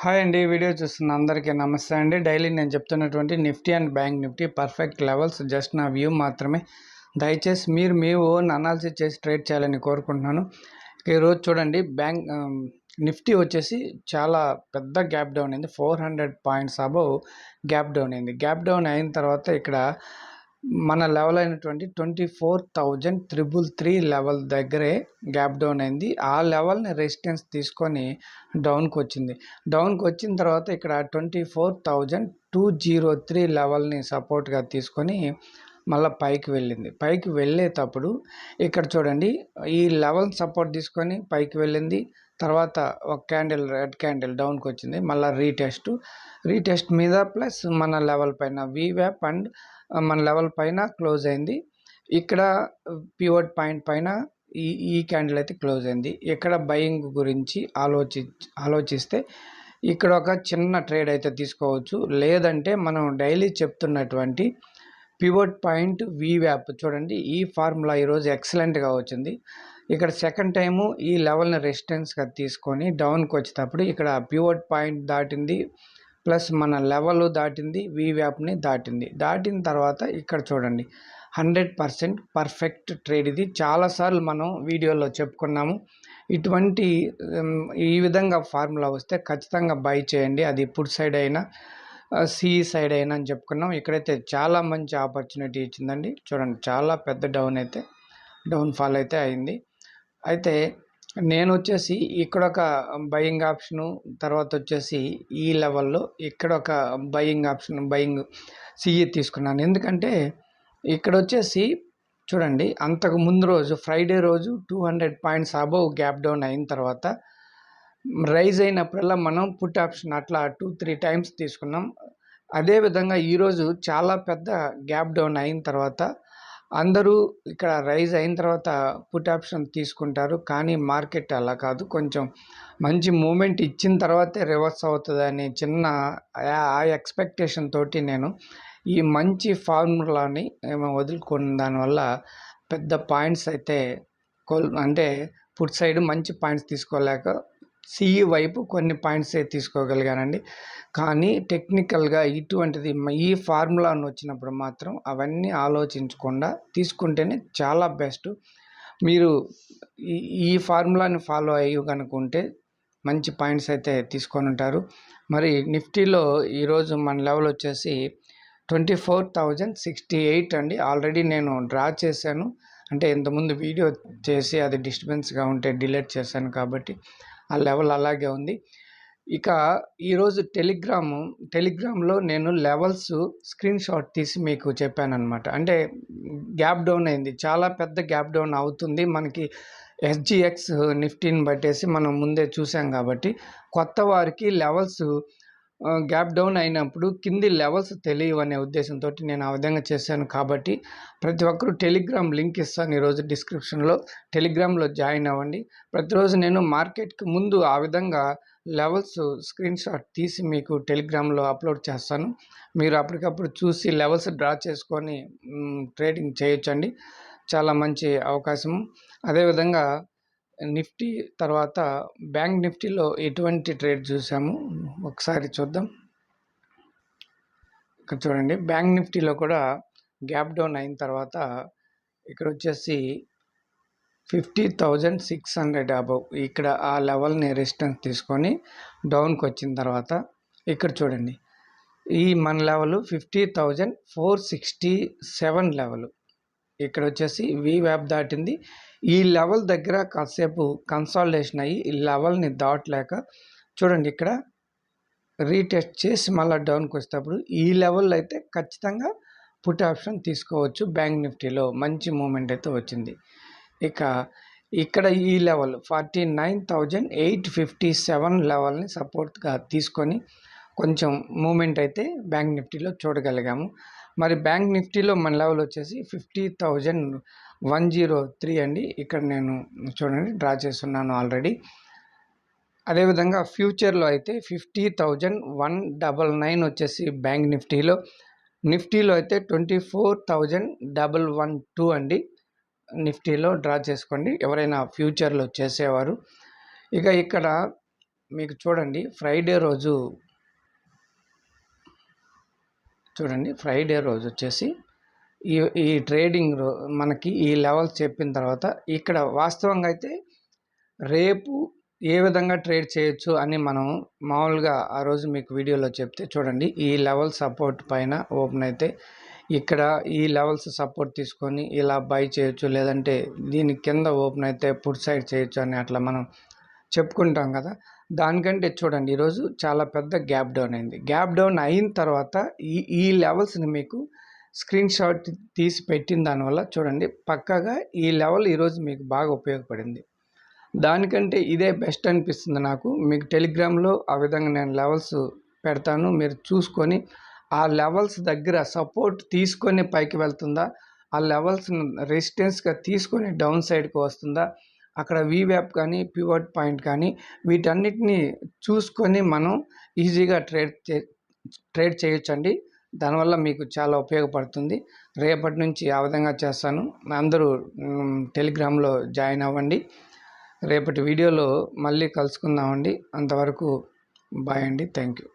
Hi అండి. Video చూస్తున్న అందరికీ నమస్తే అండి. డైలీ నేను చెప్తున్నటువంటి Nifty and bank Nifty perfect levels just నా వ్యూ మాత్రమే. దయచేసి మీరు మీ ఓన్ అనాలిసిస్ చేసి ట్రేడ్ చేయాలని కోరుకుంటున్నాను. ఈరోజు చూడండి నిఫ్టీ వచ్చేసి చాలా పెద్ద గ్యాప్ డౌన్ అయింది. 400 పాయింట్స్ అబవ్ గ్యాప్ డౌన్ అయింది. గ్యాప్ డౌన్ అయిన తర్వాత ఇక్కడ మన లెవెల్ అయినటువంటి 24,333 లెవెల్ దగ్గరే గ్యాప్ డౌన్ అయింది. ఆ లెవెల్ని రెసిస్టెన్స్ తీసుకొని డౌన్కి వచ్చింది. డౌన్కి వచ్చిన తర్వాత ఇక్కడ 24,203 లెవెల్ని సపోర్ట్గా తీసుకొని మళ్ళీ పైకి వెళ్ళింది. పైకి వెళ్ళేటప్పుడు ఇక్కడ చూడండి ఈ లెవెల్ సపోర్ట్ తీసుకొని పైకి వెళ్ళింది. తర్వాత ఒక క్యాండిల్ రెడ్ క్యాండిల్ డౌన్కి వచ్చింది. మళ్ళీ రీటెస్ట్ మీద ప్లస్ మన లెవెల్ పైన వీవ్యాప్ అండ్ మన లెవెల్ పైన క్లోజ్ అయింది. ఇక్కడ పివట్ పాయింట్ పైన ఈ క్యాండిల్ అయితే క్లోజ్ అయింది. ఇక్కడ బయింగ్ గురించి ఆలోచిస్తే ఇక్కడ ఒక చిన్న ట్రేడ్ అయితే తీసుకోవచ్చు. లేదంటే మనం డైలీ చెప్తున్నటువంటి పివట్ పాయింట్ వీవ్యాప్ చూడండి, ఈ ఫార్ములా ఈరోజు ఎక్సలెంట్గా వచ్చింది. ఇక్కడ సెకండ్ టైము ఈ లెవెల్ని రెసిస్టెన్స్గా తీసుకొని డౌన్కి వచ్చేటప్పుడు ఇక్కడ పివట్ పాయింట్ దాటింది, ప్లస్ మన లెవెల్ దాటింది, వీవ్యాప్ని దాటిన తర్వాత ఇక్కడ చూడండి 100% పర్ఫెక్ట్ ట్రేడ్. ఇది చాలాసార్లు మనం వీడియోలో చెప్పుకున్నాము. ఇటువంటి ఈ విధంగా ఫార్ములా వస్తే ఖచ్చితంగా బై చేయండి. అది పుట్ సైడ్ అయినా సిఈ సైడ్ అయినా అని చెప్పుకున్నాం. ఇక్కడైతే చాలా మంచి ఆపర్చునిటీ ఇచ్చిందండి. చూడండి చాలా పెద్ద డౌన్ఫాల్ అయితే అయింది. అయితే నేను వచ్చేసి ఇక్కడ ఒక బయింగ్ ఆప్షను, తర్వాత వచ్చేసి ఈ లెవెల్లో ఇక్కడ ఒక బయింగ్ సిఈ తీసుకున్నాను. ఎందుకంటే ఇక్కడ వచ్చేసి చూడండి అంతకు ముందు రోజు ఫ్రైడే రోజు 200 పాయింట్స్ అబవ్ గ్యాప్ డౌన్ అయిన తర్వాత రైజ్ అయినప్పుడల్లా మనం పుట్ ఆప్షన్ అట్లా 2-3 టైమ్స్ తీసుకున్నాం. అదేవిధంగా ఈరోజు చాలా పెద్ద గ్యాప్ డౌన్ అయిన తర్వాత అందరూ ఇక్కడ రైజ్ అయిన తర్వాత పుట్ ఆప్షన్ తీసుకుంటారు. కానీ మార్కెట్ అలా కాదు, కొంచెం మంచి మూమెంట్ ఇచ్చిన తర్వాతే రివర్స్ అవుతుంది అనే చిన్న ఆ ఎక్స్పెక్టేషన్ తోటి నేను ఈ మంచి ఫార్ములాని వదులుకున్న దానివల్ల పెద్ద పాయింట్స్ అయితే అంటే పుట్ సైడ్ మంచి పాయింట్స్ తీసుకోలేక సిఈ వైపు కొన్ని పాయింట్స్ తీసుకోగలిగానండి. కానీ టెక్నికల్గా ఇటువంటిది ఈ ఫార్ములాను వచ్చినప్పుడు మాత్రం అవన్నీ ఆలోచించకుండా తీసుకుంటేనే చాలా బెస్ట్. మీరు ఈ ఫార్ములాని ఫాలో అయ్యి కనుకుంటే మంచి పాయింట్స్ అయితే తీసుకొని ఉంటారు. మరి నిఫ్టీలో ఈరోజు మన లెవెల్ వచ్చేసి 24,068 అండి. ఆల్రెడీ నేను డ్రా చేశాను. అంటే ఇంతకుముందు వీడియో చేసి అది డిస్టర్బెన్స్గా ఉంటే డిలీట్ చేశాను కాబట్టి ఆ లెవెల్ అలాగే ఉంది. ఇక ఈరోజు టెలిగ్రామ్లో నేను లెవెల్స్ స్క్రీన్ షాట్ తీసి మీకు చెప్పాను అనమాట. అంటే గ్యాప్ డౌన్ అయింది, చాలా పెద్ద గ్యాప్ డౌన్ అవుతుంది. మనకి SGX నిఫ్టీని బట్టేసి మనం ముందే చూసాం కాబట్టి కొత్త వారికి లెవెల్స్ గ్యాప్ డౌన్ అయినప్పుడు కింది లెవెల్స్ తెలియవనే ఉద్దేశంతో నేను ఆ విధంగా చేశాను. కాబట్టి ప్రతి ఒక్కరూ టెలిగ్రామ్ లింక్ ఇస్తాను ఈరోజు డిస్క్రిప్షన్లో, టెలిగ్రామ్లో జాయిన్ అవ్వండి. ప్రతిరోజు నేను మార్కెట్కి ముందు ఆ విధంగా లెవెల్స్ స్క్రీన్ షాట్ తీసి మీకు టెలిగ్రామ్లో అప్లోడ్ చేస్తాను. మీరు అప్పటికప్పుడు చూసి లెవెల్స్ డ్రా చేసుకొని ట్రేడింగ్ చేయొచ్చండి. చాలా మంచి అవకాశం. అదేవిధంగా నిఫ్టీ తర్వాత బ్యాంక్ నిఫ్టీలో ఎటువంటి ట్రేడ్ చూసాము ఒకసారి చూద్దాం. ఇక్కడ చూడండి బ్యాంక్ నిఫ్టీలో కూడా గ్యాప్ డౌన్ అయిన తర్వాత ఇక్కడ వచ్చేసి 50,600 అబవ్ ఇక్కడ ఆ లెవెల్ని రెసిస్టెన్స్ తీసుకొని డౌన్కి వచ్చిన తర్వాత ఇక్కడ చూడండి ఈ మన లెవెల్ 50,467 లెవెల్. ఇక్కడ వచ్చేసి వీవ్యాప్ దాటింది. ఈ లెవెల్ దగ్గర కాసేపు కన్సాలిడేషన్ అయ్యి ఈ లెవెల్ని దాటలేక చూడండి ఇక్కడ రీటెస్ట్ చేసి మళ్ళీ డౌన్కి వచ్చేటప్పుడు ఈ లెవెల్లో అయితే ఖచ్చితంగా పుట్ ఆప్షన్ తీసుకోవచ్చు. బ్యాంక్ నిఫ్టీలో మంచి మూమెంట్ అయితే వచ్చింది. ఇక ఇక్కడ ఈ లెవెల్ 49,857 లెవెల్ని సపోర్ట్గా తీసుకొని కొంచెం మూమెంట్ అయితే బ్యాంక్ నిఫ్టీలో చూడగలిగాము. మరి బ్యాంక్ నిఫ్టీలో మన లెవెల్ వచ్చేసి 50,103 అండి. ఇక్కడ నేను చూడండి డ్రా చేస్తున్నాను ఆల్రెడీ. అదేవిధంగా ఫ్యూచర్లో అయితే 50,199 వచ్చేసి బ్యాంక్ నిఫ్టీలో అయితే 24,112 అండి. నిఫ్టీలో డ్రా చేసుకోండి ఎవరైనా ఫ్యూచర్లో చేసేవారు. ఇక ఇక్కడ మీకు చూడండి ఫ్రైడే రోజు వచ్చేసి ఈ ఈ ట్రేడింగ్ మనకి ఈ లెవెల్స్ చెప్పిన తర్వాత ఇక్కడ వాస్తవంగా అయితే రేపు ఏ విధంగా ట్రేడ్ చేయొచ్చు అని మనం మామూలుగా ఆ రోజు మీకు వీడియోలో చెప్తే చూడండి, ఈ లెవెల్ సపోర్ట్ పైన ఓపెన్ అయితే ఇక్కడ ఈ లెవెల్స్ సపోర్ట్ తీసుకొని ఇలా బై చేయొచ్చు, లేదంటే దీని కింద ఓపెన్ అయితే పుట్ సైడ్ చేయొచ్చు అని అట్లా మనం చెప్పుకుంటాం కదా. దానికంటే చూడండి ఈరోజు చాలా పెద్ద గ్యాప్ డౌన్ అయింది. గ్యాప్ డౌన్ అయిన తర్వాత ఈ లెవెల్స్ని మీకు స్క్రీన్ షాట్ తీసి పెట్టిన దానివల్ల చూడండి పక్కాగా ఈ లెవెల్ ఈరోజు మీకు బాగా ఉపయోగపడింది. దానికంటే ఇదే బెస్ట్ అనిపిస్తుంది నాకు. మీకు టెలిగ్రామ్లో ఆ విధంగా నేను లెవెల్స్ పెడతాను, మీరు చూసుకొని ఆ లెవెల్స్ దగ్గర సపోర్ట్ తీసుకొని పైకి వెళ్తుందా, ఆ లెవెల్స్ని రెసిస్టెన్స్గా తీసుకొని డౌన్ సైడ్కి వస్తుందా, అక్కడ వీవ్యాప్ కానీ పివట్ పాయింట్ కానీ వీటన్నిటిని చూసుకొని మనం ఈజీగా ట్రేడ్ చేయొచ్చండి. దానివల్ల మీకు చాలా ఉపయోగపడుతుంది. రేపటి నుంచి ఆ విధంగా చేస్తాను. అందరూ టెలిగ్రామ్లో జాయిన్ అవ్వండి. రేపటి వీడియోలో మళ్ళీ కలుసుకుందామండి. అంతవరకు బాయ్ అండి. Thank you.